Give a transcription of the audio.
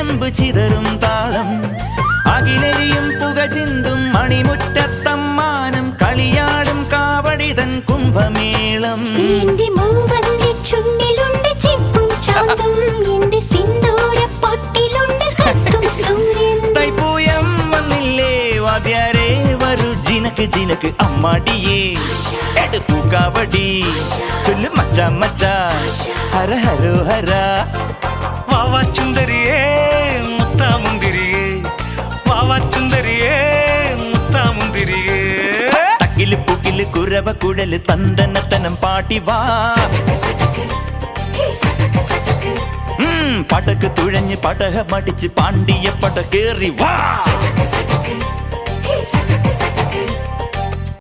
ചെമ്പ് ചിതറും താളം അകിലരിയും പുക ചിന്തും മണിമുറ്റത്തമ്മാനം കളിയാടും കാവടിതൻ കുംഭമേളം തൈപ്പൂയം വന്നില്ലേ വാദ്യാരേ വരൂ ജിനക്ക് ജിനക്ക് അമ്മാടിയേ എടുപ്പൂ കാവടി ചൊല്ലു മച്ചാ മച്ചാ ഹര ഹരോ ഹര വാവാ ചുന്ദരിയേ മുത്താമുന്തിരിയേ വാവാ ചുന്ദരിയേ മുത്താമുന്തിരിയേ തക്കില് പുക്കില് കുരവ കുഴല് തന്തനത്തനം പാട്ടി വാ പടക്ക് തുഴഞ്ഞ് പടക മടിച്ച് പാണ്ടിയ പട കേറി വാ